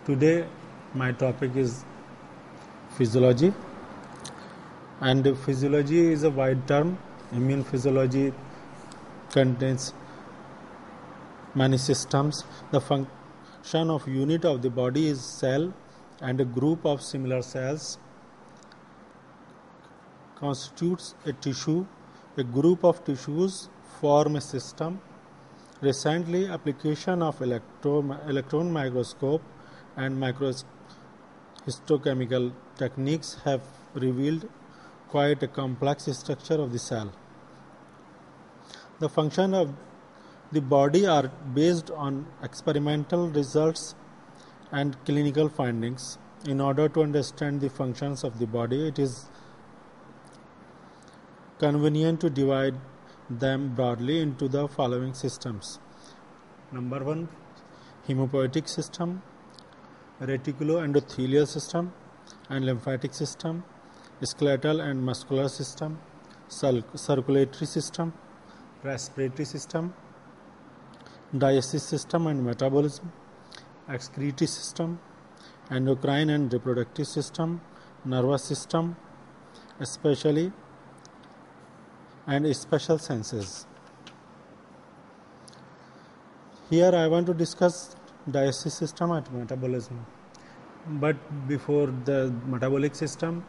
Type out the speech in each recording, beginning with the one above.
Today my topic is physiology, and physiology is a wide term. Immune physiology contains many systems. The function of unit of the body is cell, and a group of similar cells constitutes a tissue. A group of tissues form a system. Recently, application of electron microscope and histochemical techniques have revealed quite a complex structure of the cell. The function of the body are based on experimental results and clinical findings. In order to understand the functions of the body, it is convenient to divide them broadly into the following systems. Number 1, hemopoietic system, reticuloendothelial system and lymphatic system, skeletal and muscular system, circulatory system, respiratory system, digestive system and metabolism, excretory system, endocrine and reproductive system, nervous system, especially and special senses. Here I want to discuss digestive system and metabolism. But before the metabolic system,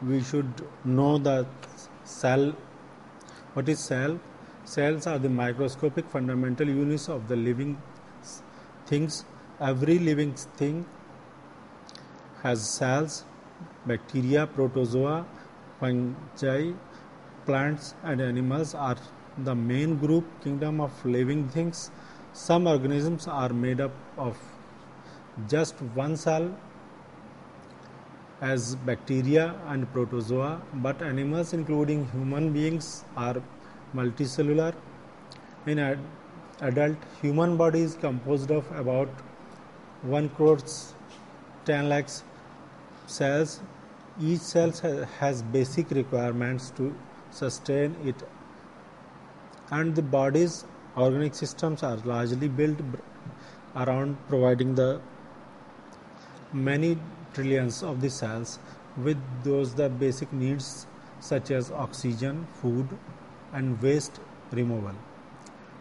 we should know the cell. What is cell? Cells are the microscopic fundamental units of the living things. Every living thing has cells. Bacteria, protozoa, fungi, plants and animals are the main group kingdom of living things. Some organisms are made up of just one cell, as bacteria and protozoa, but animals including human beings are multicellular. In adult human body is composed of about 1 crore 10 lakhs cells. Each cell has basic requirements to sustain it, and the body's organic systems are largely built around providing the many trillions of the cells with the basic needs such as oxygen, food and waste removal.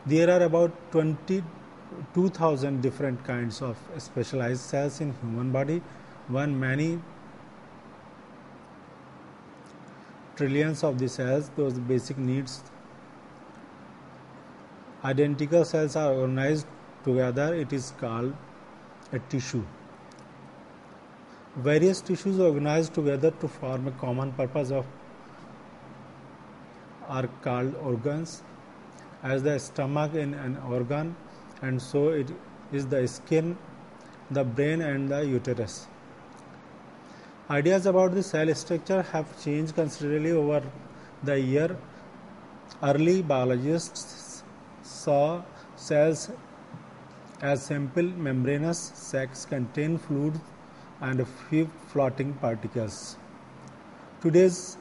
There are about 22,000 different kinds of specialized cells in human body. Many trillions of the cells, those basic needs. Identical cells are organized together. It is called a tissue. Various tissues organized together to form a common purpose are called organs. As the stomach in an organ, and so it is the skin, the brain and the uterus. Ideas about the cell structure have changed considerably over the year. Early biologists saw cells as simple membranous sacs containing fluid and a few floating particles. Today's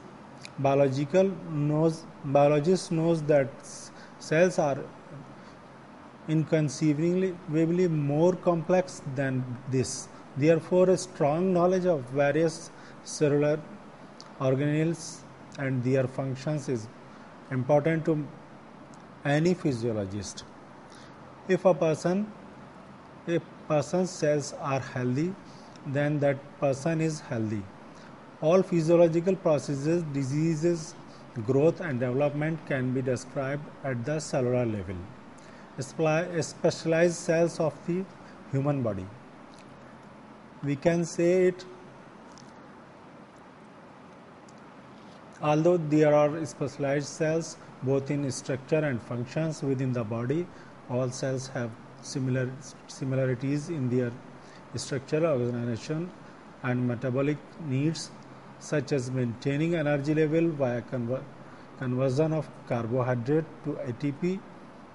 biologist knows that cells are inconceivably more complex than this. Therefore, a strong knowledge of various cellular organelles and their functions is important to any physiologist. If a person's cells are healthy, then that person is healthy. All physiological processes, diseases, growth and development can be described at the cellular level. Specialized cells of the human body. We can say it, although there are specialized cells both in structure and functions within the body, all cells have similarities in their structure, organization and metabolic needs, such as maintaining energy level via conversion of carbohydrate to ATP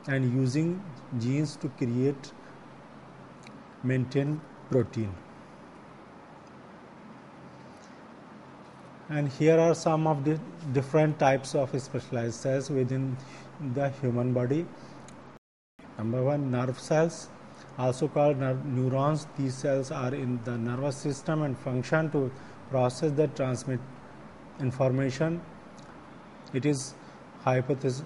and using genes to maintain protein. And here are some of the different types of specialized cells within the human body. Number 1, nerve cells. also called neurons. These cells are in the nervous system and function to process the transmit information. It is hypothesized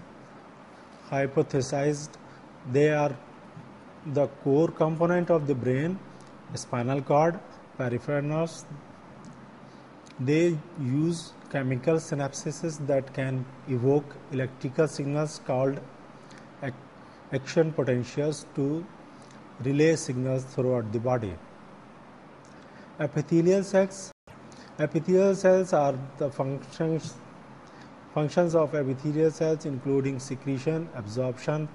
they are the core component of the brain, spinal cord, peripheral nerves. They use chemical synapses that can evoke electrical signals called action potentials to relay signals throughout the body. Epithelial cells. Epithelial cells are the functions of epithelial cells including secretion, absorption,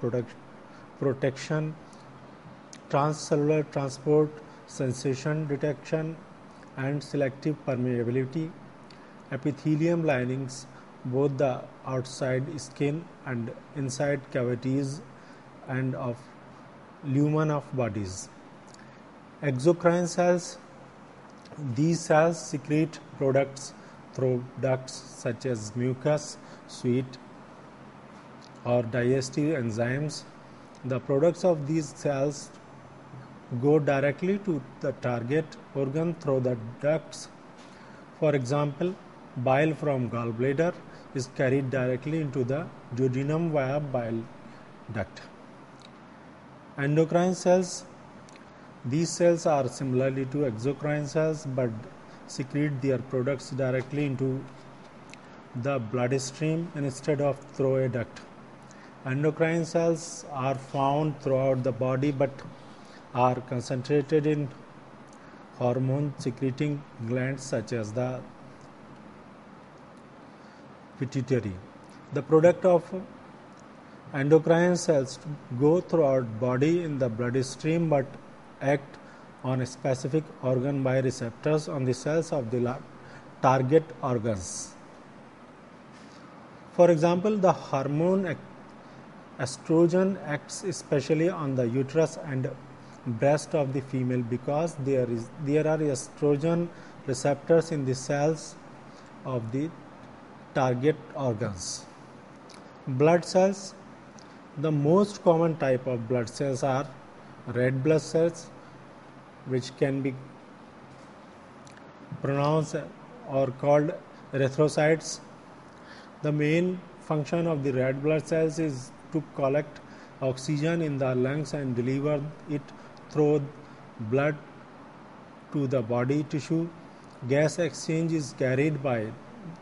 protection, transcellular transport, sensation detection, and selective permeability. Epithelium linings both the outside skin and inside cavities and of lumen of bodies. Exocrine cells. These cells secrete products through ducts such as mucus, sweat, or digestive enzymes. The products of these cells go directly to the target organ through the ducts. For example, bile from gallbladder is carried directly into the duodenum via bile duct. Endocrine cells. These cells are similarly to exocrine cells but secrete their products directly into the bloodstream instead of through a duct. Endocrine cells are found throughout the body but are concentrated in hormone secreting glands such as the pituitary. The product of endocrine cells go throughout body in the bloodstream but act on a specific organ by receptors on the cells of the target organs. For example, the hormone estrogen acts especially on the uterus and breast of the female because there are estrogen receptors in the cells of the target organs. Blood cells. The most common type of blood cells are red blood cells, which can be pronounced or called erythrocytes. The main function of the red blood cells is to collect oxygen in the lungs and deliver it through blood to the body tissue. Gas exchange is carried by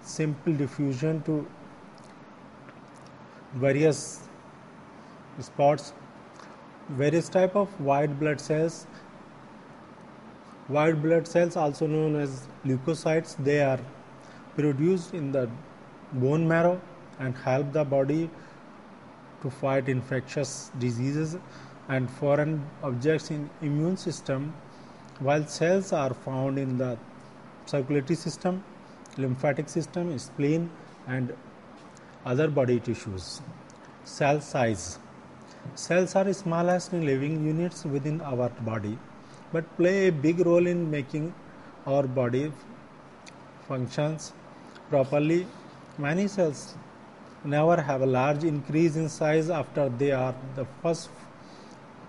simple diffusion to various spots. Various type of white blood cells. White blood cells, also known as leukocytes, they are produced in the bone marrow and help the body to fight infectious diseases and foreign objects in immune system, while cells are found in the circulatory system, lymphatic system, spleen, and other body tissues. Cell size. Cells are smallest living units within our body but play a big role in making our body functions properly. Many cells never have a large increase in size after they are the first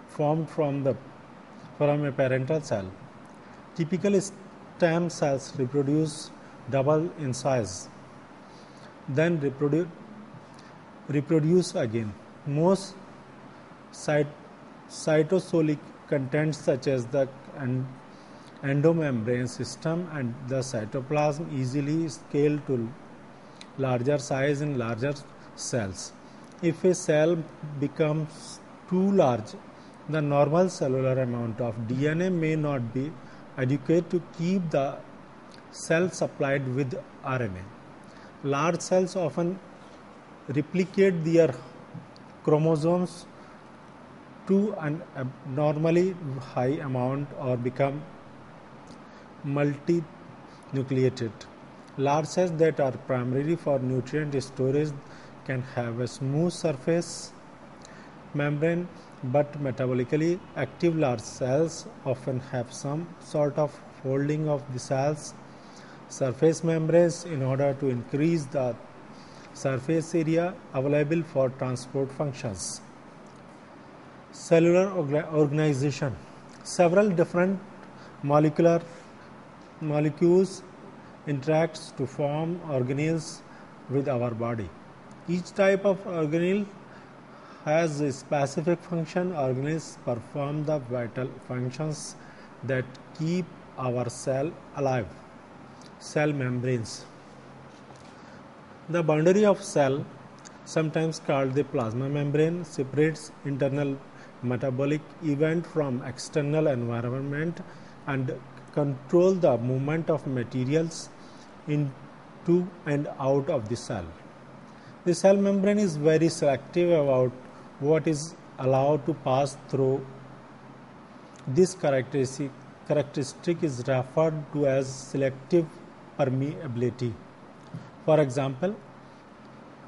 formed from a parental cell. Typical stem cells reproduce double in size, then reproduce again. Most cytosolic contents such as the endomembrane system and the cytoplasm easily scale to larger size in larger cells. If a cell becomes too large, the normal cellular amount of DNA may not be adequate to keep the cell supplied with RNA. Large cells often replicate their chromosomes to an abnormally high amount or become multinucleated. Large cells that are primarily for nutrient storage can have a smooth surface membrane, but metabolically active large cells often have some sort of folding of the cell's surface membranes in order to increase the surface area available for transport functions. Cellular organization. Several different molecules interact to form organelles with our body. Each type of organelle has a specific function. Organelles perform the vital functions that keep our cell alive. Cell membranes. The boundary of cell, sometimes called the plasma membrane, separates internal metabolic event from external environment and control the movement of materials into and out of the cell. The cell membrane is very selective about what is allowed to pass through. This characteristic is referred to as selective permeability. For example,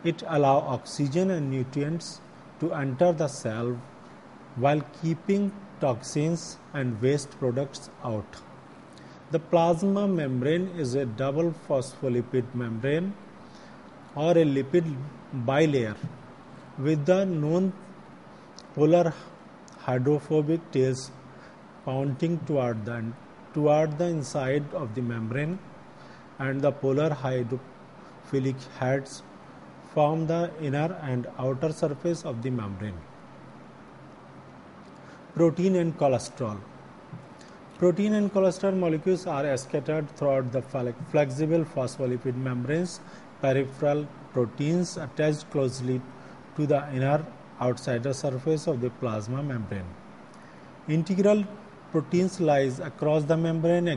it allows oxygen and nutrients to enter the cell while keeping toxins and waste products out. The plasma membrane is a double phospholipid membrane or a lipid bilayer with the non-polar hydrophobic tails pointing toward the inside of the membrane, and the polar hydrophilic heads form the inner and outer surface of the membrane. Protein and cholesterol. Protein and cholesterol molecules are scattered throughout the flexible phospholipid membranes. Peripheral proteins attached closely to the inner outsider surface of the plasma membrane. Integral proteins lies across the membrane,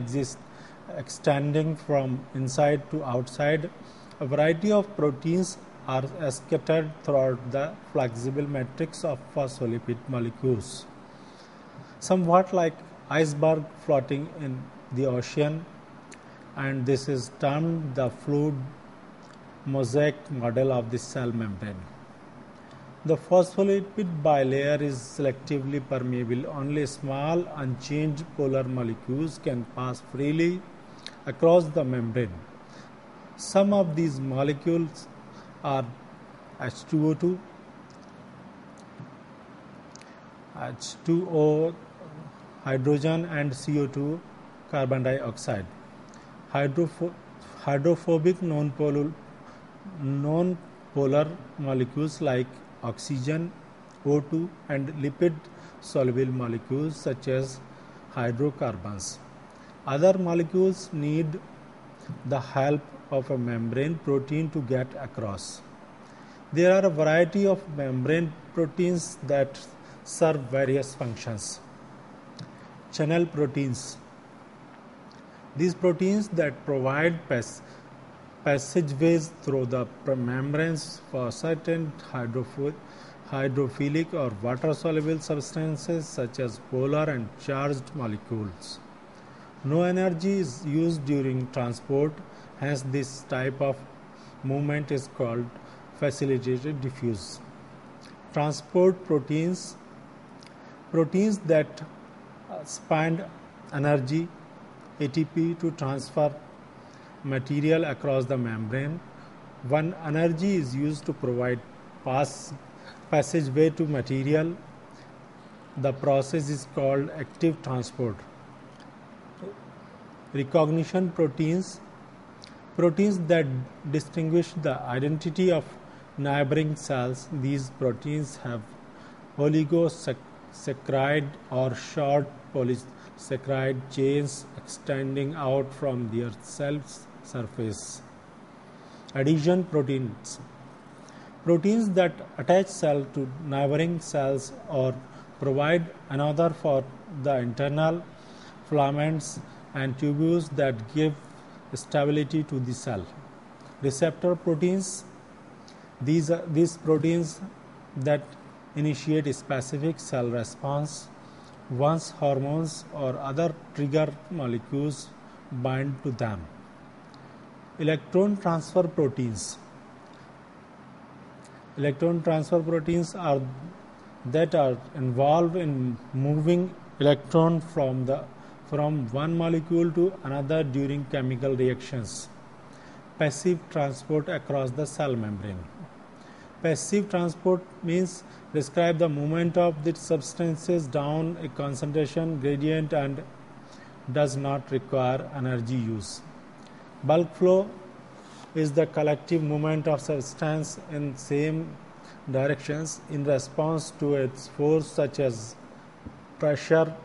extending from inside to outside. A variety of proteins are scattered throughout the flexible matrix of phospholipid molecules, somewhat like iceberg floating in the ocean, and this is termed the fluid mosaic model of the cell membrane. The phospholipid bilayer is selectively permeable. Only small unchanged polar molecules can pass freely across the membrane. Some of these molecules are H2O, hydrogen, and CO2, carbon dioxide. Hydrophobic non-polar molecules like oxygen, O2, and lipid-soluble molecules such as hydrocarbons. Other molecules need the help of a membrane protein to get across. There are a variety of membrane proteins that serve various functions. Channel proteins. These proteins that provide passageways through the membranes for certain hydrophilic or water-soluble substances such as polar and charged molecules. No energy is used during transport, hence this type of movement is called facilitated diffuse. Transport proteins that spend energy, ATP, to transfer material across the membrane. When energy is used to provide passageway to material, the process is called active transport. Recognition proteins that distinguish the identity of neighboring cells. These proteins have oligosaccharide or short polysaccharide chains extending out from their cell surface. Adhesion proteins that attach cell to neighboring cells or provide another for the internal filaments and tubules that give stability to the cell. Receptor proteins, these proteins that initiate a specific cell response once hormones or other trigger molecules bind to them. Electron transfer proteins are involved in moving electron from one molecule to another during chemical reactions. Passive transport across the cell membrane. Passive transport means describe the movement of the substances down a concentration gradient and does not require energy use. Bulk flow is the collective movement of substance in same directions in response to its force, such as pressure.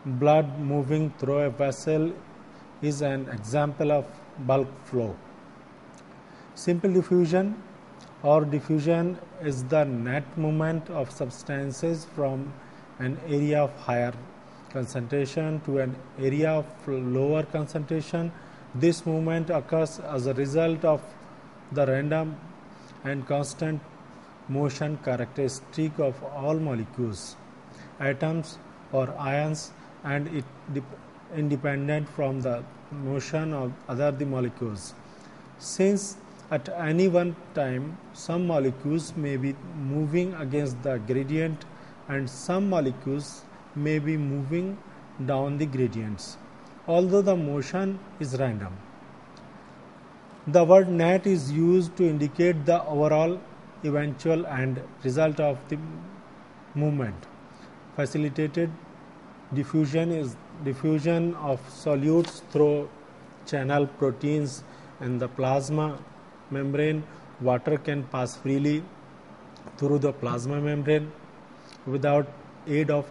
Blood moving through a vessel is an example of bulk flow. Simple diffusion or diffusion is the net movement of substances from an area of higher concentration to an area of lower concentration. This movement occurs as a result of the random and constant motion characteristic of all molecules, atoms or ions, and it independent from the motion of other the molecules. Since at any one time some molecules may be moving against the gradient and some molecules may be moving down the gradients, although the motion is random. The word net is used to indicate the overall, eventual and result of the movement. Facilitated diffusion is diffusion of solutes through channel proteins in the plasma membrane. Water can pass freely through the plasma membrane without aid of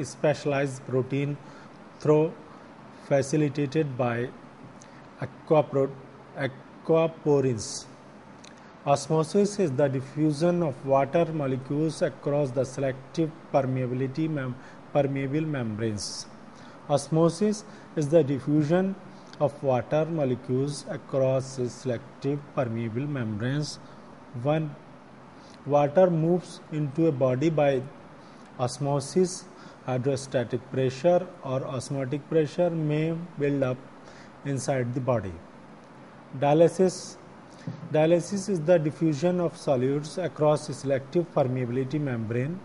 specialized protein through facilitated by aquaporins. Osmosis is the diffusion of water molecules across the selective permeable membranes. Osmosis is the diffusion of water molecules across selective permeable membranes. When water moves into a body by osmosis, hydrostatic pressure or osmotic pressure may build up inside the body. Dialysis is the diffusion of solids across selective permeability membrane.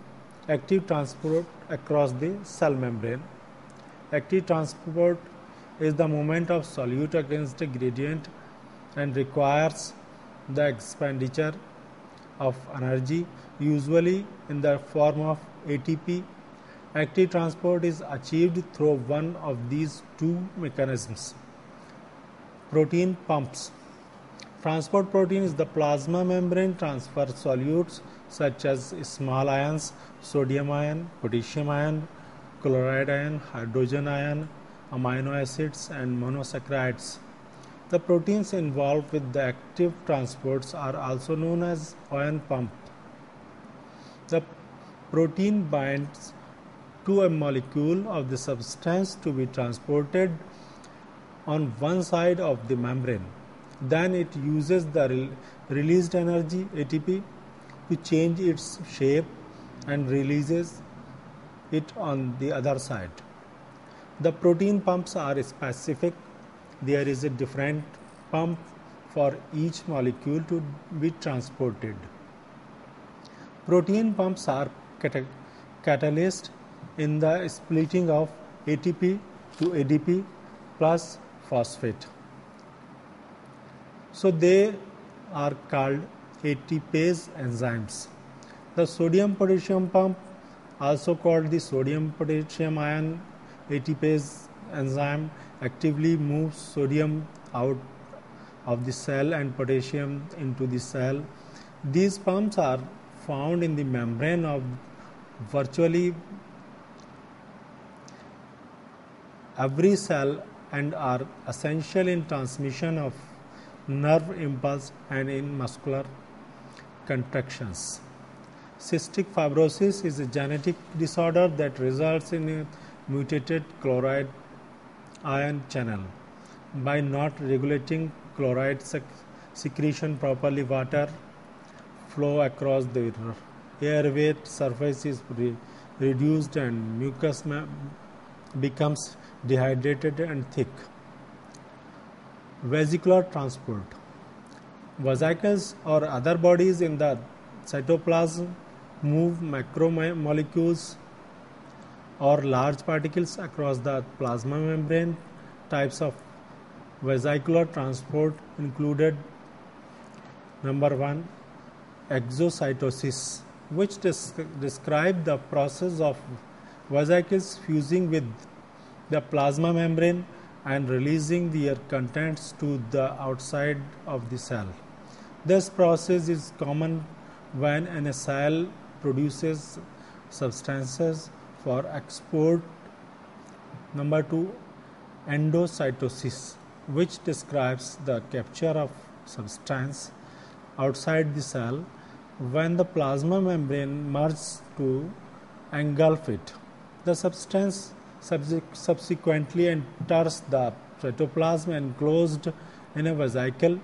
Active transport across the cell membrane. Active transport is the movement of solute against a gradient and requires the expenditure of energy, usually in the form of ATP. Active transport is achieved through one of these two mechanisms. Protein pumps. Transport protein is the plasma membrane transfer solutes such as small ions, sodium ion, potassium ion, chloride ion, hydrogen ion, amino acids and monosaccharides. The proteins involved with the active transports are also known as ion pump. The protein binds to a molecule of the substance to be transported on one side of the membrane. Then it uses the released energy ATP to change its shape and releases it on the other side. The protein pumps are specific. There is a different pump for each molecule to be transported. Protein pumps are catalysts in the splitting of ATP to ADP plus phosphate. So they are called ATPase enzymes. The sodium potassium pump, also called the sodium potassium ion ATPase enzyme, actively moves sodium out of the cell and potassium into the cell. These pumps are found in the membrane of virtually every cell and are essential in transmission of nerve impulse and in muscular contractions. Cystic fibrosis is a genetic disorder that results in a mutated chloride ion channel. By not regulating chloride secretion properly, water flow across the airway surface is reduced and mucus becomes dehydrated and thick. Vesicular transport. Vesicles or other bodies in the cytoplasm move macromolecules or large particles across the plasma membrane. Types of vesicular transport included: number 1, exocytosis, which describe the process of vesicles fusing with the plasma membrane and releasing their contents to the outside of the cell. This process is common when a cell produces substances for export. Number 2, endocytosis, which describes the capture of substance outside the cell when the plasma membrane merges to engulf it. The substance subsequently enters the cytoplasm enclosed in a vesicle.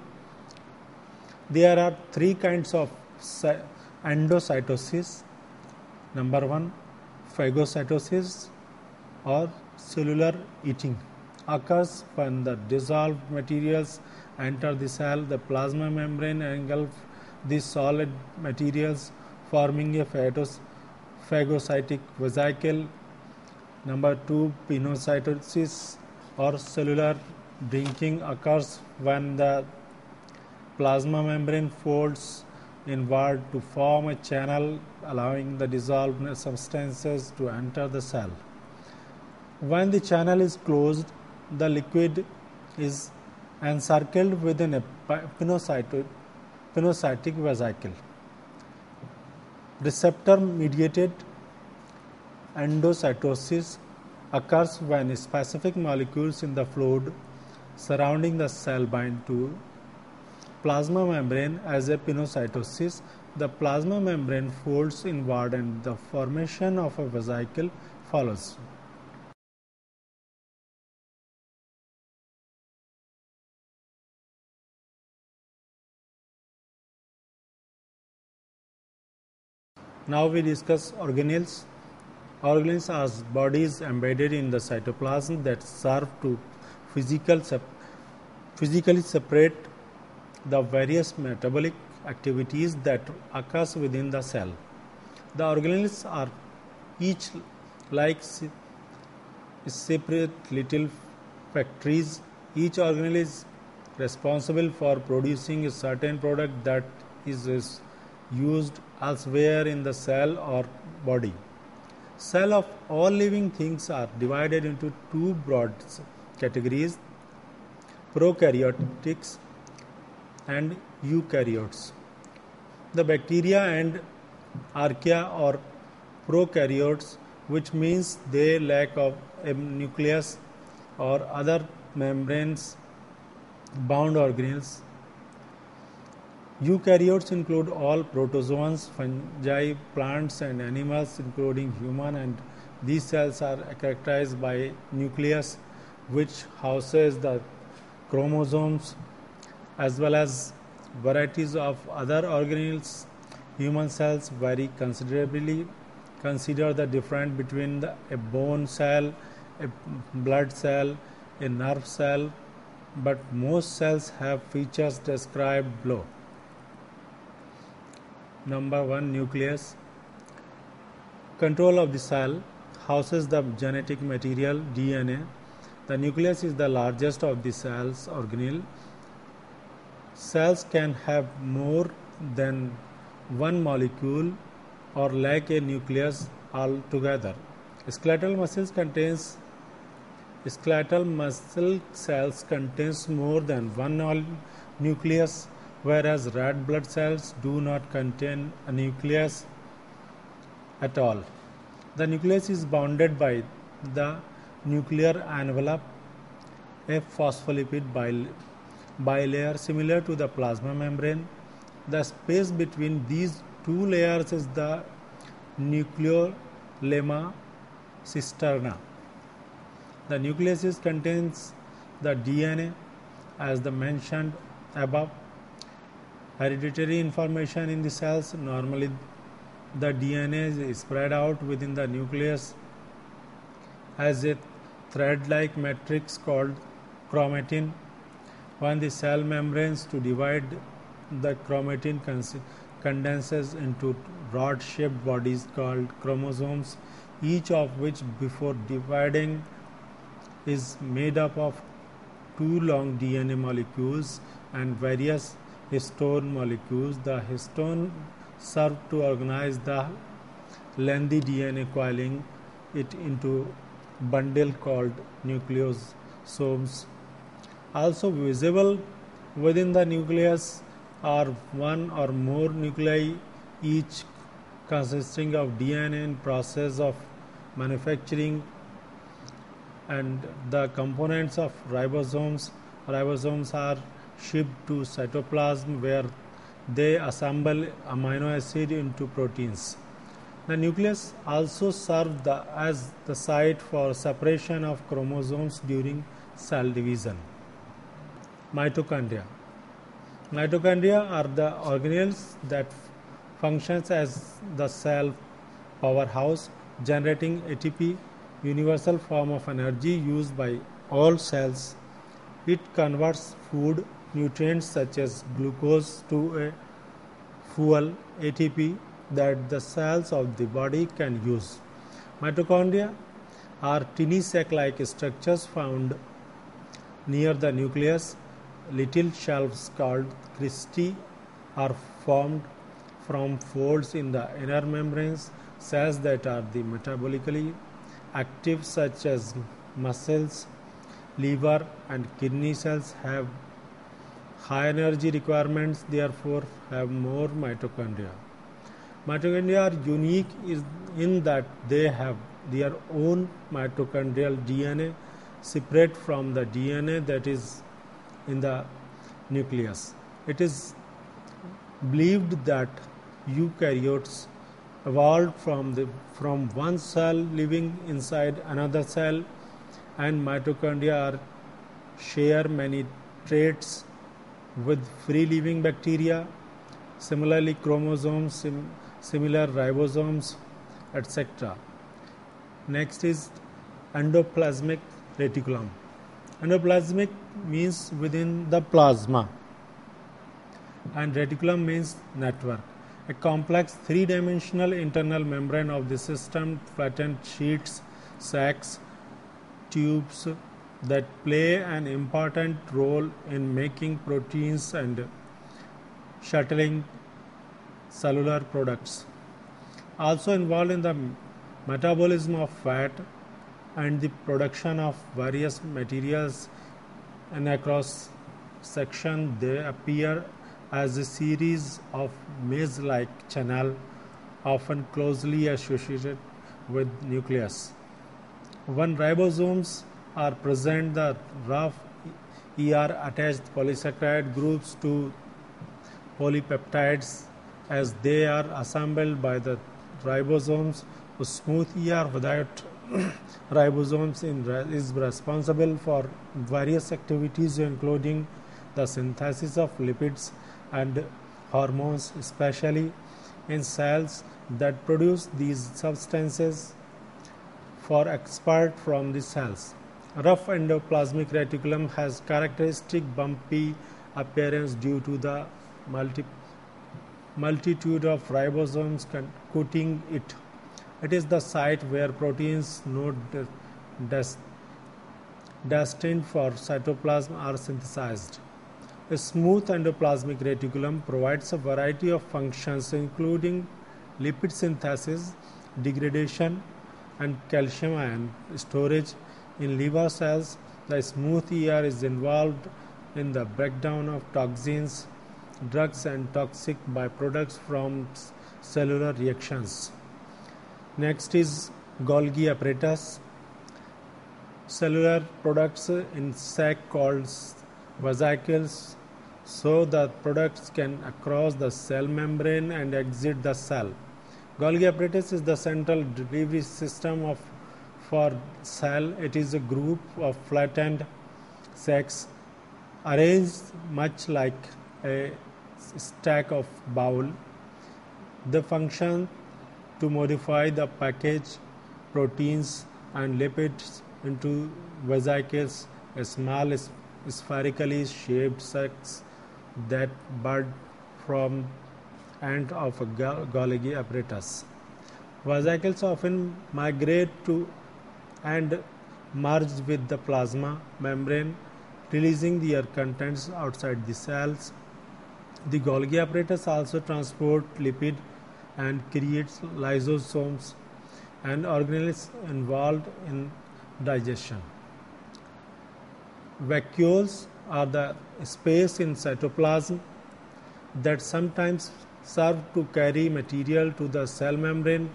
There are three kinds of endocytosis. Number 1, phagocytosis or cellular eating occurs when the dissolved materials enter the cell. The plasma membrane engulfs these solid materials, forming a phagocytic vesicle. Number 2, pinocytosis or cellular drinking occurs when the plasma membrane folds inward to form a channel, allowing the dissolved substances to enter the cell. When the channel is closed, the liquid is encircled within a pinocytic vesicle. Receptor-mediated endocytosis occurs when specific molecules in the fluid surrounding the cell bind to plasma membrane. As a pinocytosis, the plasma membrane folds inward and the formation of a vesicle follows. Now we discuss organelles. Organelles are bodies embedded in the cytoplasm that serve to physically separate the various metabolic activities that occurs within the cell. The organelles are each like separate little factories. Each organelle is responsible for producing a certain product that is used elsewhere in the cell or body. Cells of all living things are divided into two broad categories: prokaryotes and eukaryotes. The bacteria and archaea are prokaryotes, which means they lack of a nucleus or other membranes bound organelles. Eukaryotes include all protozoans, fungi, plants and animals, including human, and these cells are characterized by a nucleus which houses the chromosomes as well as varieties of other organelles. Human cells vary considerably. Consider the difference between a bone cell, a blood cell, a nerve cell, but most cells have features described below. Number 1, nucleus. Control of the cell houses the genetic material DNA. The nucleus is the largest of the cell's organelle. Cells can have more than one molecule or lack a nucleus altogether. Skeletal muscle cells contains more than one nucleus, whereas red blood cells do not contain a nucleus at all. The nucleus is bounded by the nuclear envelope, a phospholipid bilayer similar to the plasma membrane. The space between these two layers is the nucleolemma cisterna. The nucleus contains the DNA as the mentioned above. Hereditary information in the cells. Normally, the DNA is spread out within the nucleus as a thread-like matrix called chromatin. When the cell membranes to divide, the chromatin condenses into rod-shaped bodies called chromosomes, each of which before dividing is made up of two long DNA molecules and various histone molecules. The histone serve to organize the lengthy DNA, coiling it into bundle called nucleosomes. Also visible within the nucleus are one or more nuclei, each consisting of DNA in process of manufacturing, and the components of ribosomes. Ribosomes are shipped to cytoplasm where they assemble amino acid into proteins. The nucleus also serves as the site for separation of chromosomes during cell division. Mitochondria. Mitochondria are the organelles that functions as the cell powerhouse, generating ATP, universal form of energy used by all cells. It converts food nutrients such as glucose to a fuel, ATP, that the cells of the body can use. Mitochondria are tiny sac-like structures found near the nucleus. Little shells called cristae are formed from folds in the inner membranes. Cells that are the metabolically active, such as muscles, liver, and kidney cells, have high energy requirements, therefore have more mitochondria. Mitochondria are unique in that they have their own mitochondrial DNA separate from the DNA that is in the nucleus. It is believed that eukaryotes evolved from one cell living inside another cell, and mitochondria share many traits with free living bacteria. Similarly, chromosomes, similar ribosomes, etc. Next is endoplasmic reticulum. Endoplasmic means within the plasma, and reticulum means network. A complex three-dimensional internal membrane of the system, flattened sheets, sacs, tubes that play an important role in making proteins and shuttling cellular products. Also involved in the metabolism of fat and the production of various materials, and across section they appear as a series of maze-like channel, often closely associated with nucleus. When ribosomes are present, the rough ER-attached polysaccharide groups to polypeptides as they are assembled by the ribosomes. A smooth ER without ribosomes is responsible for various activities, including the synthesis of lipids and hormones, especially in cells that produce these substances for export from the cells. Rough endoplasmic reticulum has characteristic bumpy appearance due to the multitude of ribosomes coating it. It is the site where proteins not destined for cytoplasm are synthesized. A smooth endoplasmic reticulum provides a variety of functions, including lipid synthesis, degradation, and calcium ion storage. In liver cells, the smooth ER is involved in the breakdown of toxins, drugs, and toxic byproducts from cellular reactions. Next is Golgi apparatus. Cellular products in sac called vesicles, so the products can cross the cell membrane and exit the cell. Golgi apparatus is the central delivery system for cell. It is a group of flattened sacs arranged much like a stack of bowl. They function to modify the package proteins and lipids into vesicles, a small spherically shaped sacs that bud from end of a Golgi apparatus. Vesicles often migrate to and merge with the plasma membrane, releasing their contents outside the cells. The Golgi apparatus also transport lipid and creates lysosomes and organelles involved in digestion. Vacuoles are the space in cytoplasm that sometimes serve to carry material to the cell membrane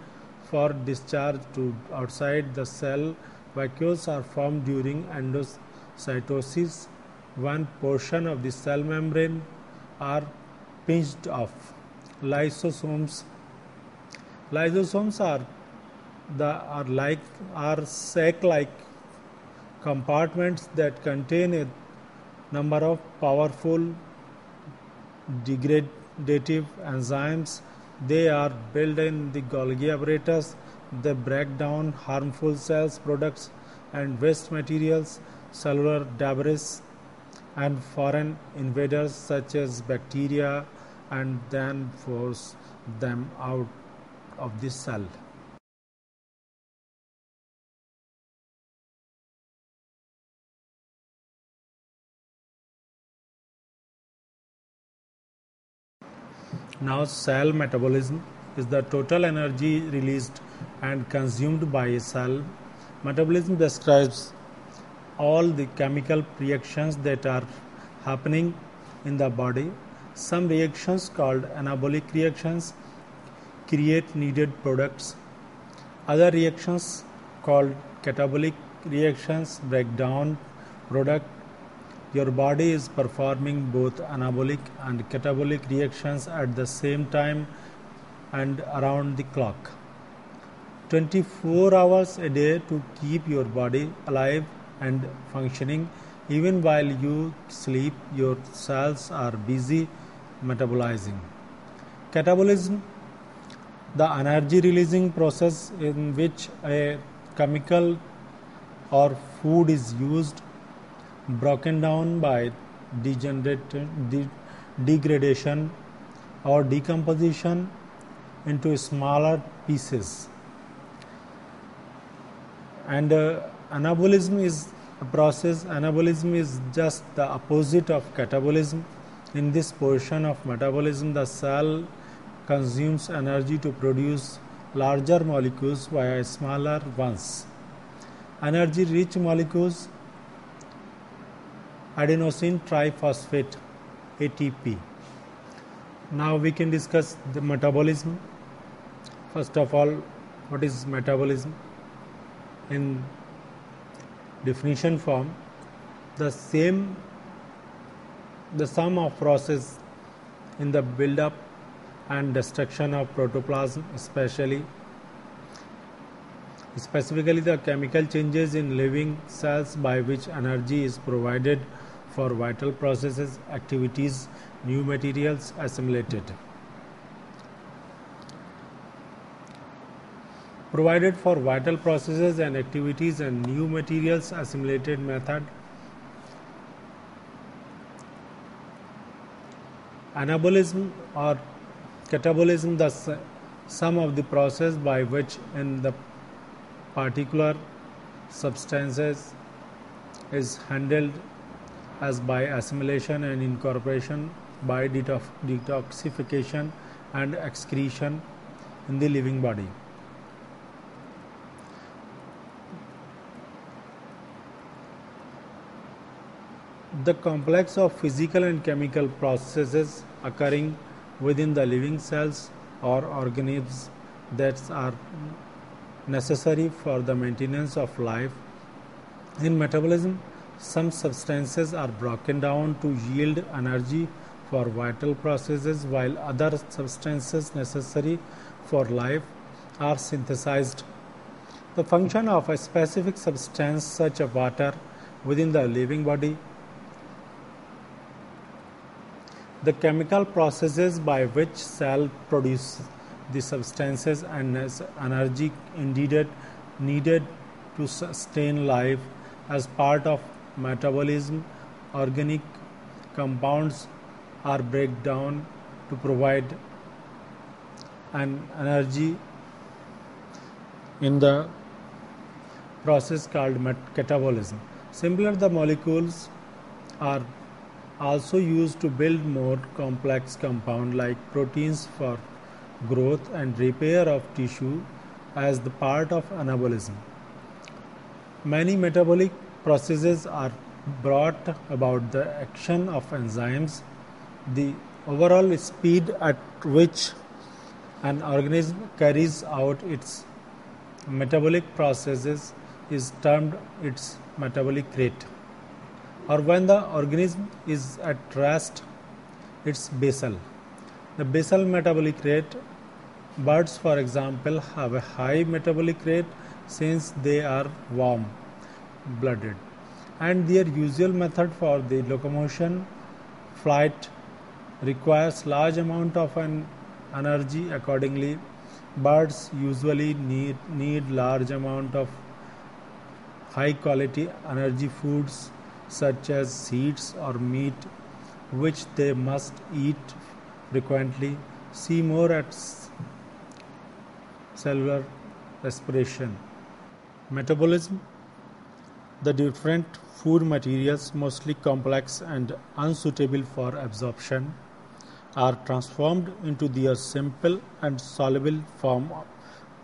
for discharge to outside the cell. Vacuoles are formed during endocytosis. One portion of the cell membrane are pinched off. Lysosomes are sac-like compartments that contain a number of powerful degradative enzymes. They are built in the Golgi apparatus. They break down harmful cells products and waste materials, cellular debris, and foreign invaders such as bacteria, and then force them out of the cell. Now, cell metabolism is the total energy released and consumed by a cell. Metabolism describes all the chemical reactions that are happening in the body. Some reactions, called anabolic reactions, create needed products. Other reactions, called catabolic reactions, break down product. Your body is performing both anabolic and catabolic reactions at the same time and around the clock, 24 hours a day, to keep your body alive and functioning. Even while you sleep, your cells are busy metabolizing. Catabolism, the energy releasing process in which a chemical or food is used, broken down by degradation or decomposition into smaller pieces. And anabolism is a process. Anabolism is just the opposite of catabolism. In this portion of metabolism, the cell consumes energy to produce larger molecules via smaller ones. Energy-rich molecules, adenosine triphosphate, ATP. Now we can discuss the metabolism. First of all, what is metabolism? In definition form, the sum of process in the build-up and destruction of protoplasm, specifically the chemical changes in living cells by which energy is provided for vital processes, activities, new materials assimilated. Provided for vital processes and activities and new materials assimilated method. Anabolism or catabolism, the sum of the process by which in the particular substances is handled as by assimilation and incorporation by detoxification and excretion in the living body. The complex of physical and chemical processes occurring within the living cells or organisms that are necessary for the maintenance of life. In metabolism, some substances are broken down to yield energy for vital processes, while other substances necessary for life are synthesized. The function of a specific substance, such as water, within the living body, the chemical processes by which cell produce the substances and energy needed to sustain life. As part of metabolism, organic compounds are break down to provide an energy in the process called catabolism. Similar, the molecules are also used to build more complex compound like proteins for growth and repair of tissue as the part of anabolism. Many metabolic processes are brought about the action of enzymes. The overall speed at which an organism carries out its metabolic processes is termed its metabolic rate, or when the organism is at rest, its basal. The basal metabolic rate. Birds, for example, have a high metabolic rate since they are warm-blooded, and their usual method for the locomotion, flight, requires large amount of energy. Accordingly, birds usually need large amount of high quality energy foods such as seeds or meat, which they must eat frequently. See more at cellular respiration. Metabolism. The different food materials, mostly complex and unsuitable for absorption, are transformed into their simple and soluble form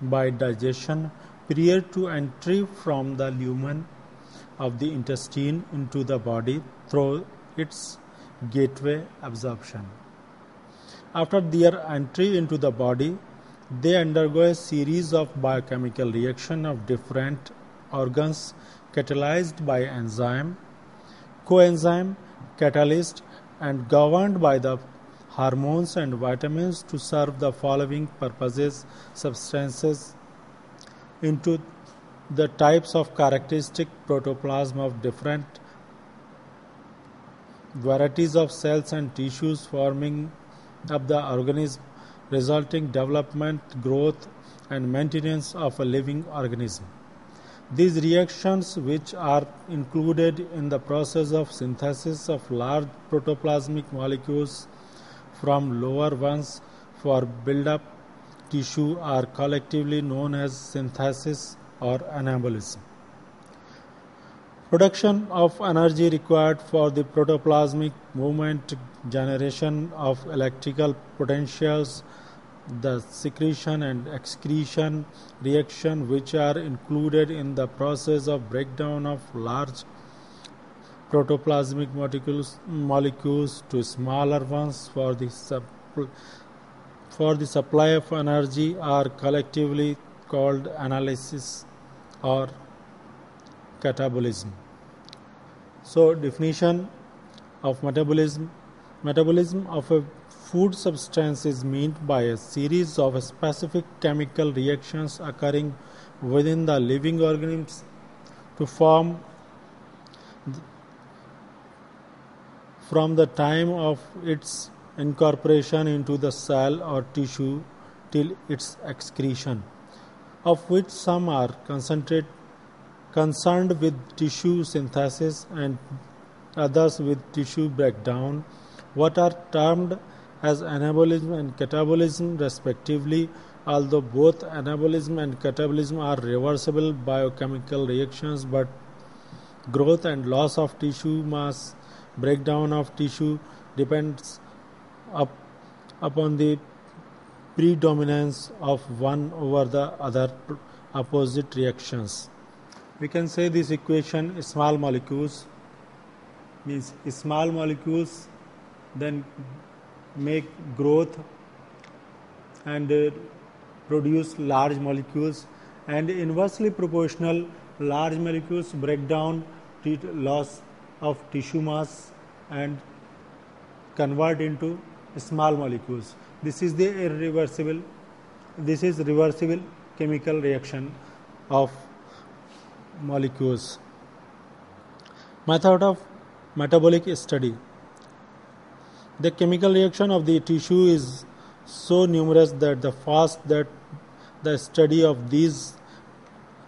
by digestion prior to entry from the lumen of the intestine into the body through its gateway absorption. After their entry into the body, they undergo a series of biochemical reactions of different organs catalyzed by enzyme, coenzyme, catalyst, and governed by the hormones and vitamins to serve the following purposes: substances into the types of characteristic protoplasm of different varieties of cells and tissues forming up the organism, resulting development, growth, and maintenance of a living organism. These reactions, which are included in the process of synthesis of large protoplasmic molecules from lower ones for build-up tissue, are collectively known as synthesis or anabolism. Production of energy required for the protoplasmic movement, generation of electrical potentials, the secretion and excretion reaction, which are included in the process of breakdown of large protoplasmic molecules to smaller ones for the supply of energy, are collectively called analysis or catabolism. So, definition of metabolism. Metabolism of a food substance is meant by a series of specific chemical reactions occurring within the living organisms to form from the time of its incorporation into the cell or tissue till its excretion, of which some are concerned with tissue synthesis and others with tissue breakdown, what are termed as anabolism and catabolism respectively. Although both anabolism and catabolism are reversible biochemical reactions, but growth and loss of tissue mass, breakdown of tissue depends upon the predominance of one over the other opposite reactions. We can say this equation: small molecules means small molecules then make growth and produce large molecules, and inversely proportional, large molecules break down loss of tissue mass and convert into small molecules. This is reversible chemical reaction of molecules. Method of metabolic study. The chemical reaction of the tissue is so numerous that the study of these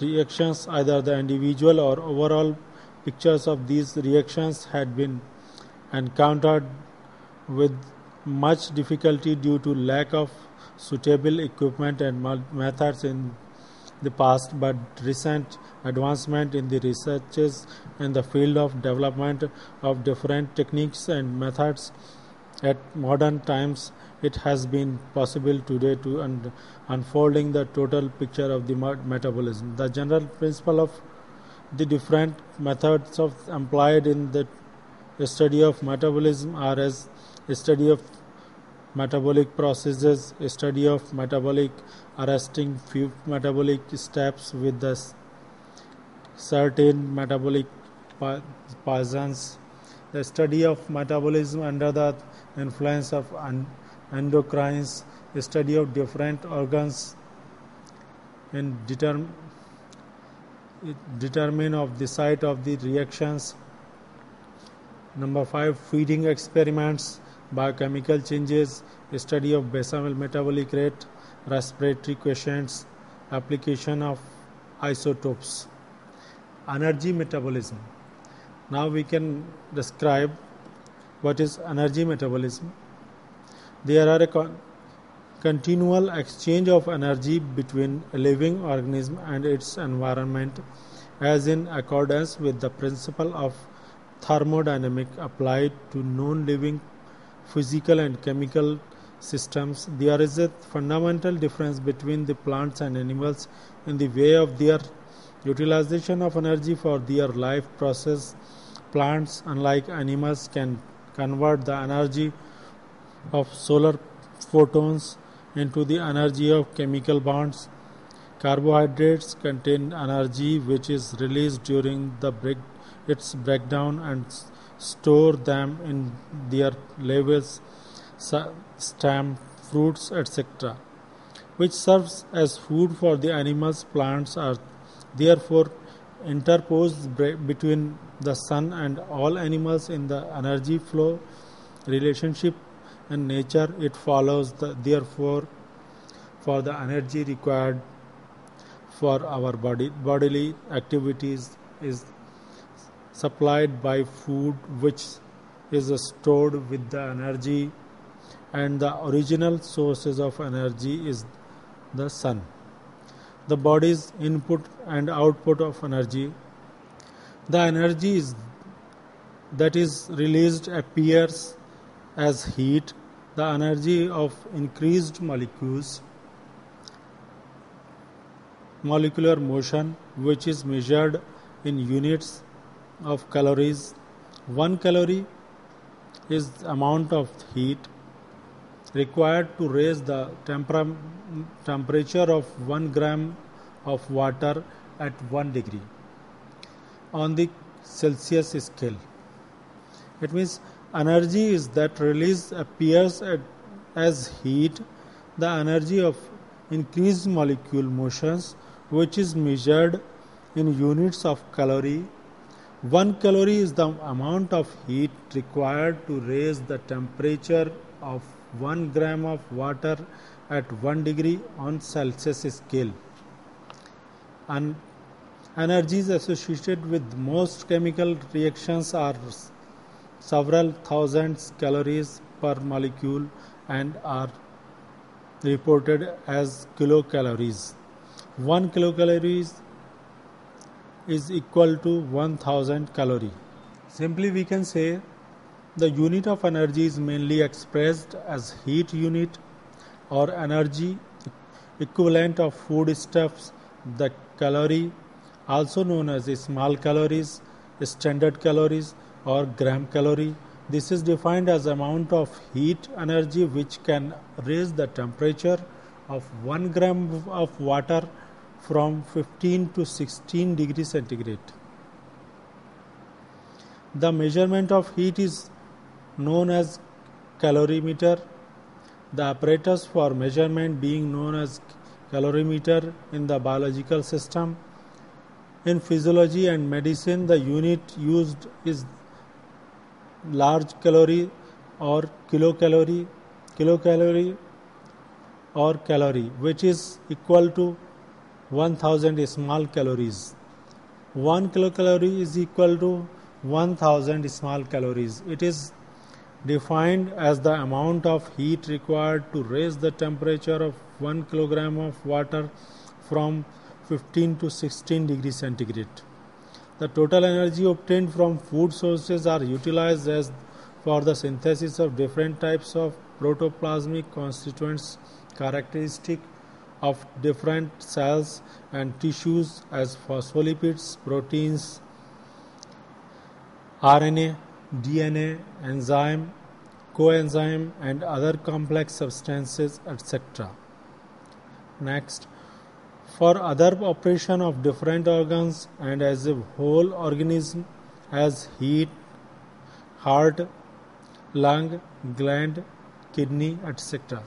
reactions, either the individual or overall pictures of these reactions, had been encountered with much difficulty due to lack of suitable equipment and methods in the past, but recent advancement in the researches in the field of development of different techniques and methods At modern times, it has been possible today to unfolding the total picture of the metabolism. The general principle of the different methods of employed in the study of metabolism are as a study of metabolic processes, a study of metabolic arresting few metabolic steps with the certain metabolic poisons, the study of metabolism under the influence of endocrines, a study of different organs and determine of the site of the reactions. Number 5, feeding experiments, biochemical changes, a study of basal metabolic rate, respiratory quotients, application of isotopes. Energy metabolism. Now we can describe what is energy metabolism. There are a continual exchange of energy between a living organism and its environment, as in accordance with the principle of thermodynamic applied to non-living physical and chemical systems. There is a fundamental difference between the plants and animals in the way of their utilization of energy for their life process. Plants, unlike animals, can convert the energy of solar photons into the energy of chemical bonds. Carbohydrates contain energy which is released during its breakdown and store them in their leaves, stem, fruits, etc., which serves as food for the animals. Plants are therefore interposed between the sun and all animals in the energy flow relationship. In nature, it follows therefore for the energy required for our bodily activities is supplied by food, which is stored with the energy, and the original sources of energy is the sun. The body's input and output of energy. The energy that is released appears as heat. The energy of increased molecular motion, which is measured in units of calories. 1 calorie is the amount of heat required to raise the temperature of 1 gram of water at 1 degree on the Celsius scale. It means energy is that release appears as heat. The energy of increased molecular motions, which is measured in units of calorie. 1 calorie is the amount of heat required to raise the temperature of 1 gram of water at 1 degree on Celsius scale. And energies associated with most chemical reactions are several thousands calories per molecule and are reported as kilocalories. 1 kilocalorie is equal to 1000 calorie. Simply we can say the unit of energy is mainly expressed as heat unit or energy equivalent of foodstuffs. The calorie, also known as small calories, standard calories or gram calorie. This is defined as amount of heat energy which can raise the temperature of 1 gram of water from 15 to 16 degrees centigrade. The measurement of heat is known as calorimeter. The apparatus for measurement being known as calorimeter in the biological system. In physiology and medicine, the unit used is large calorie or kilocalorie or calorie, which is equal to 1000 small calories. 1 kilocalorie is equal to 1000 small calories. It is defined as the amount of heat required to raise the temperature of 1 kilogram of water from 15 to 16 degrees centigrade. The total energy obtained from food sources are utilized as for the synthesis of different types of protoplasmic constituents characteristic of different cells and tissues as phospholipids, proteins, RNA, DNA, enzyme, coenzyme and other complex substances, etc. Next, for other operation of different organs and as a whole organism as heat, heart, lung, gland, kidney, etc.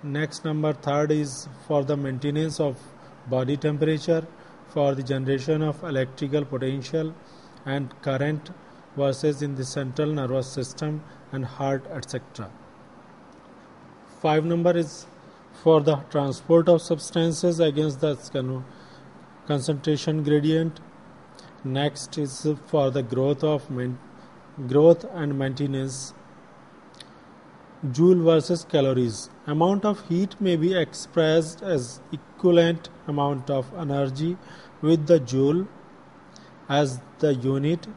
Next, number third is for the maintenance of body temperature, for the generation of electrical potential and current versus in the central nervous system and heart, etc. 5 number is for the transport of substances against the concentration gradient. Next is for the growth and maintenance. Joule versus calories. Amount of heat may be expressed as equivalent amount of energy with the joule as the unit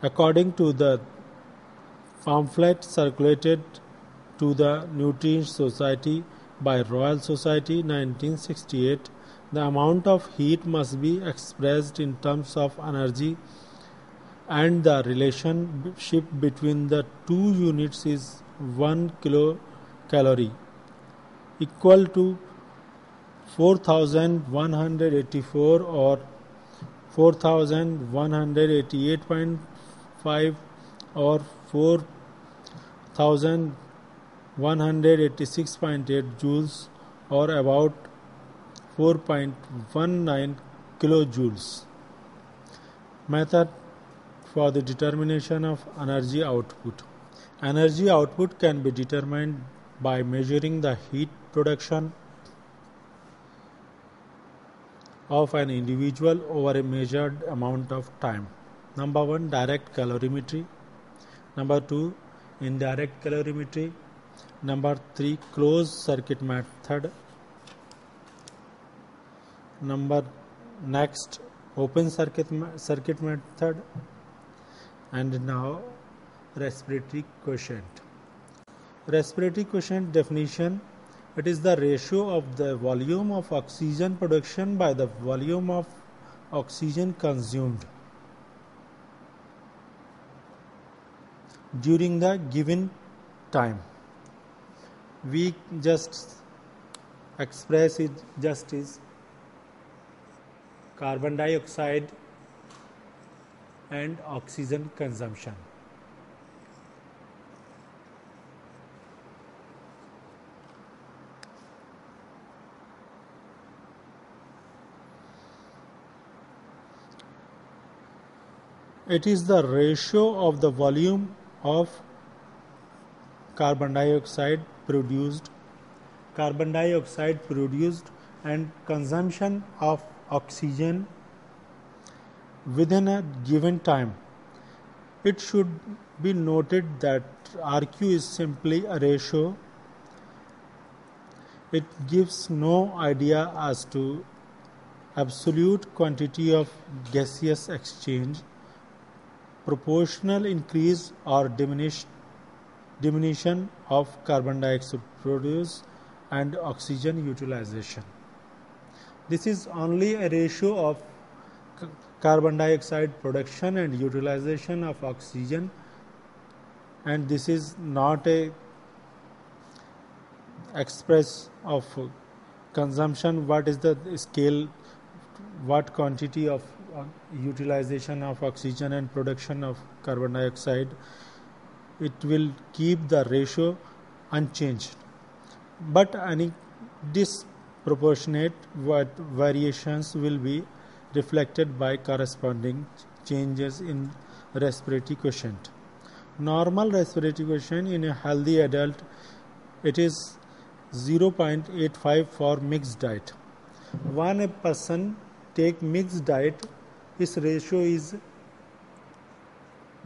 according to the pamphlet circulated to the Nutrition Society by Royal Society 1968. The amount of heat must be expressed in terms of energy and the relationship between the two units is 1 kilocalorie equal to 4184 or 4188.5 or 4186.8 joules or about 4.19 kilojoules. Method for the determination of energy output. Energy output can be determined by measuring the heat production of an individual over a measured amount of time. Number 1, direct calorimetry. Number 2, indirect calorimetry. Number 3, closed circuit method. Next, open circuit method. And now respiratory quotient. Respiratory quotient definition: it is the ratio of the volume of oxygen production by the volume of oxygen consumed during the given time. We just express it just as carbon dioxide and oxygen consumption. It is the ratio of the volume of carbon dioxide produced and consumption of oxygen within a given time. It should be noted that RQ is simply a ratio. It gives no idea as to absolute quantity of gaseous exchange, proportional increase or diminution of carbon dioxide produce and oxygen utilization. This is only a ratio of carbon dioxide production and utilization of oxygen, and this is not a express of consumption. What is the scale, what quantity of utilization of oxygen and production of carbon dioxide? It will keep the ratio unchanged, but any disproportionate variations will be reflected by corresponding changes in respiratory quotient. Normal respiratory quotient in a healthy adult, it is 0.85 for mixed diet. When a person take mixed diet, its ratio is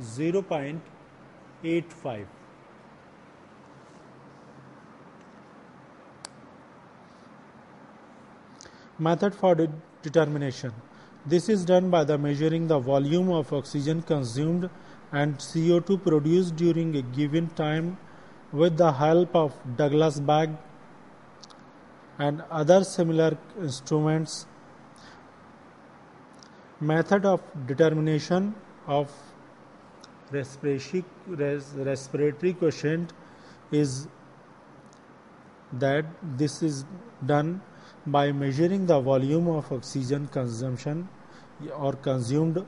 0.85. Method for determination. This is done by the measuring the volume of oxygen consumed and CO2 produced during a given time with the help of Douglas bag and other similar instruments. Method of determination of respiratory quotient is that this is done by measuring the volume of oxygen consumption or consumed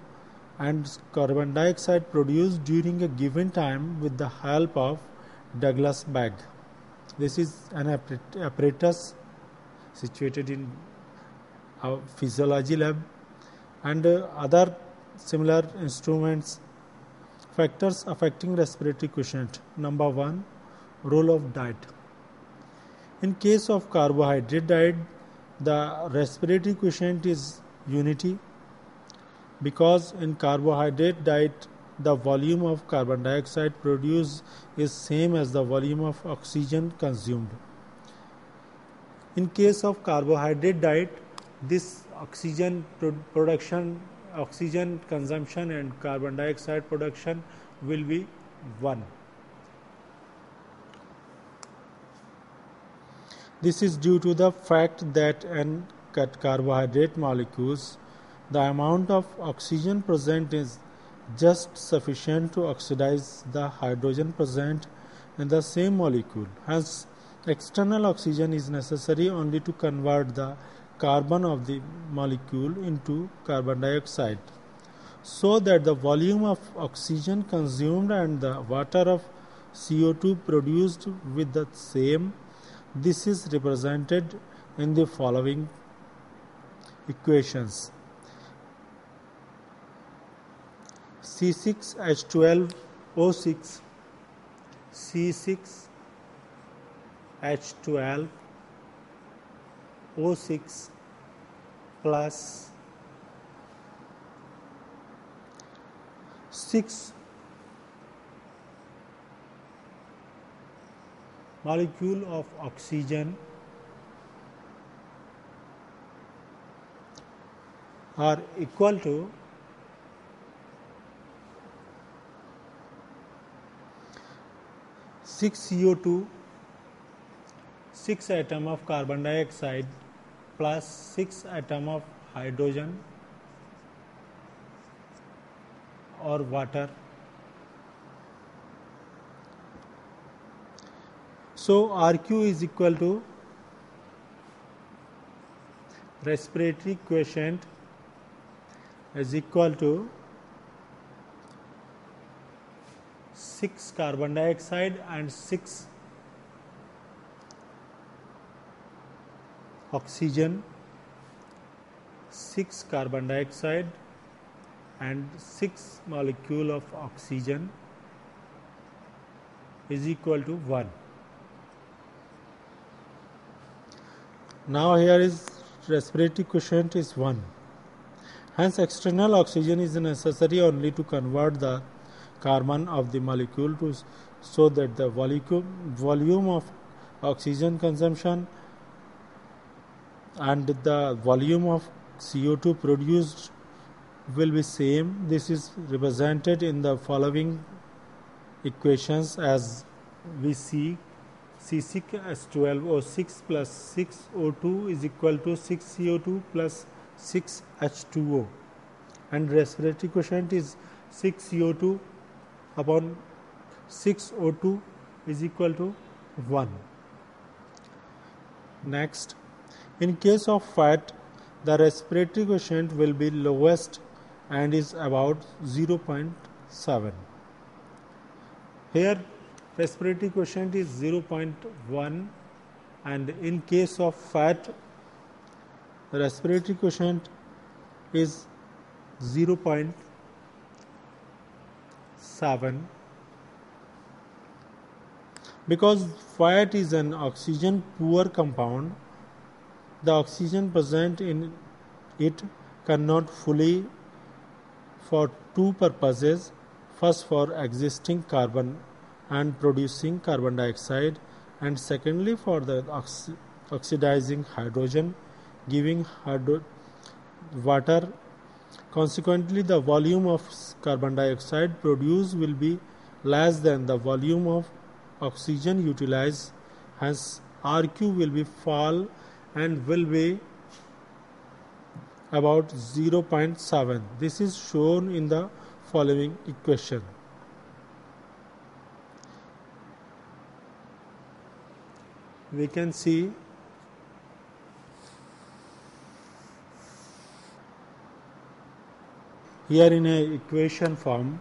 and carbon dioxide produced during a given time with the help of Douglas bag. This is an apparatus situated in our physiology lab, and other similar instruments. Factors affecting respiratory quotient. Number 1, role of diet. In case of carbohydrate diet, the respiratory quotient is unity, because in carbohydrate diet the volume of carbon dioxide produced is same as the volume of oxygen consumed. In case of carbohydrate diet, this oxygen consumption and carbon dioxide production will be 1. This is due to the fact that in carbohydrate molecules, the amount of oxygen present is just sufficient to oxidize the hydrogen present in the same molecule. Hence, external oxygen is necessary only to convert the carbon of the molecule into carbon dioxide, so that the volume of oxygen consumed and the water of CO2 produced with the same. This is represented in the following equations. C6H12O6 C6H12O6 plus 6 molecule of oxygen are equal to 6 CO2, 6 atom of carbon dioxide plus 6 atom of hydrogen or water. So RQ is equal to respiratory quotient is equal to 6 carbon dioxide and 6 oxygen, 6 carbon dioxide and 6 molecule of oxygen is equal to 1. Now here is respiratory quotient is 1. Hence external oxygen is necessary only to convert the carbon of the molecule to, so that the volume of oxygen consumption and the volume of CO2 produced will be same. This is represented in the following equations as we see. C6H12O6 plus 6O2 is equal to 6 CO2 plus 6 H2O, and respiratory quotient is 6 CO2 upon 6 O2 is equal to 1. Next, in case of fat, the respiratory quotient will be lowest and is about 0.7. Here respiratory quotient is 0.1, and in case of fat, respiratory quotient is 0.7. Because fat is an oxygen poor compound, the oxygen present in it cannot fully for two purposes. First, for existing carbon and producing carbon dioxide, and secondly for the oxidizing hydrogen, giving water Consequently, the volume of carbon dioxide produced will be less than the volume of oxygen utilized. Hence, RQ will be fall and will be about 0.7. This is shown in the following equation. We can see here in a equation form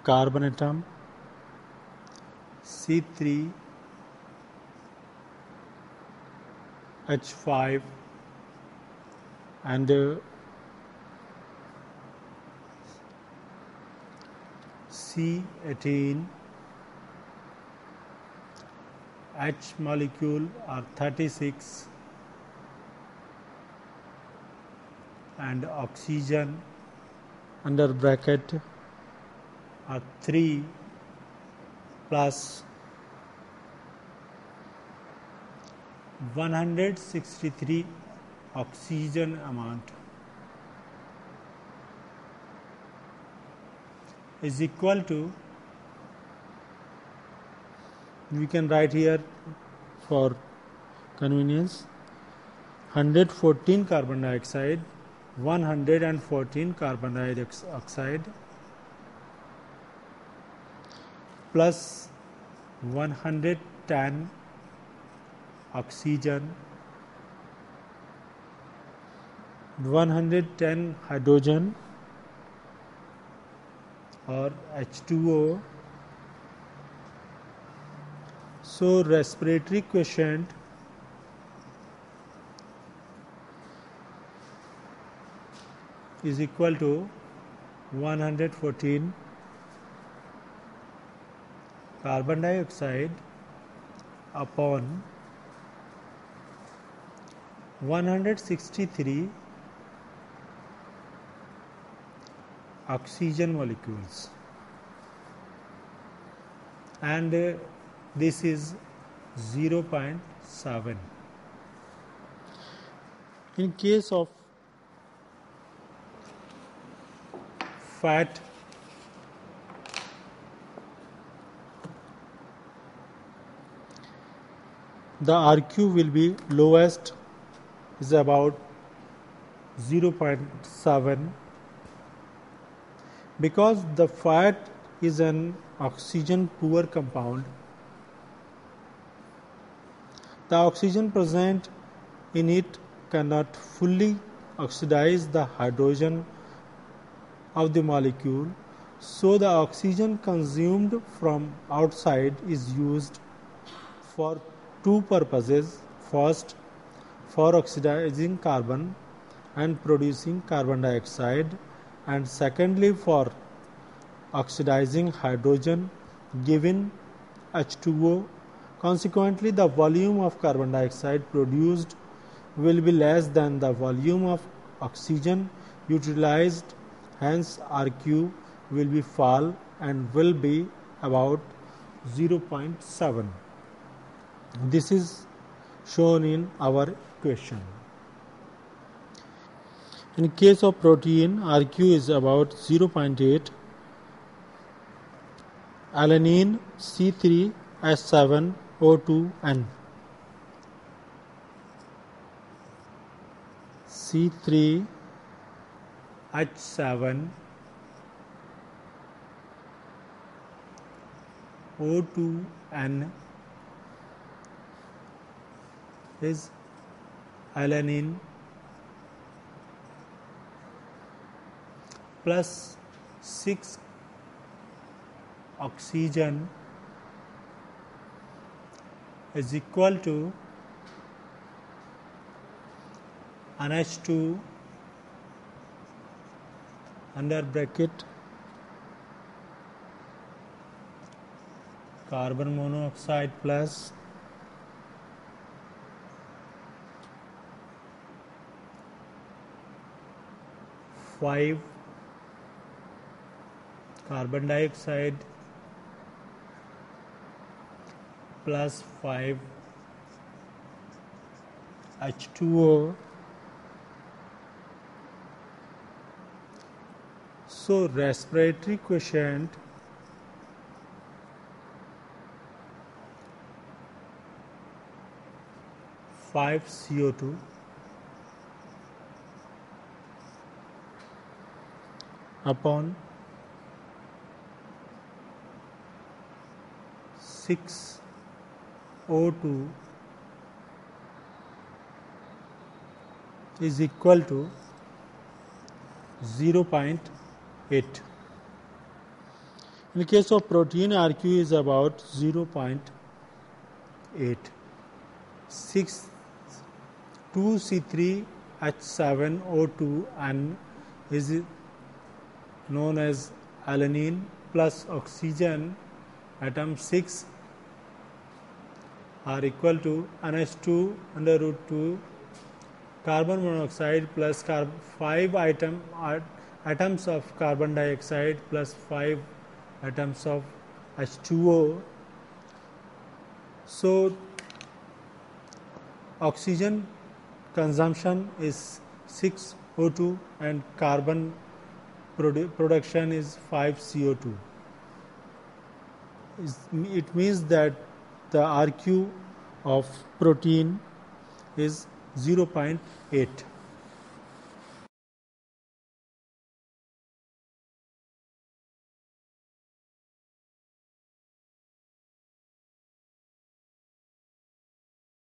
carbon atom C3H5 and C18 H molecule are 36 and oxygen under bracket are 3 plus 163 oxygen amount is equal to, we can write here for convenience, 114 carbon dioxide, 114 carbon dioxide plus 110 oxygen, 110 hydrogen or H2O. So respiratory quotient is equal to 114 carbon dioxide upon 163 oxygen molecules, and this is 0.7. In case of fat, the RQ will be lowest, is about 0.7, because the fat is an oxygen poor compound. The oxygen present in it cannot fully oxidize the hydrogen of the molecule, so the oxygen consumed from outside is used for two purposes. First, for oxidizing carbon and producing carbon dioxide, and secondly for oxidizing hydrogen giving H2O. Consequently, the volume of carbon dioxide produced will be less than the volume of oxygen utilized. Hence, RQ will be fall and will be about 0.7. This is shown in our equation. In case of protein, RQ is about 0.8. Alanine C3H7O2N, C3H7O2N is alanine plus 6 oxygen is equal to NH2 under bracket carbon monoxide plus five carbon dioxide plus 5 H2O. So respiratory quotient five CO2 upon 6 O2 is equal to 0.8. In case of protein, RQ is about 0.8. 2C3H7O2 and is known as alanine plus oxygen atom 6 are equal to NH2 under root 2 carbon monoxide plus 5 atoms of carbon dioxide plus 5 atoms of H2O. So oxygen consumption is 6 O2 and carbon production is 5 CO2. It means that the RQ of protein is 0.8.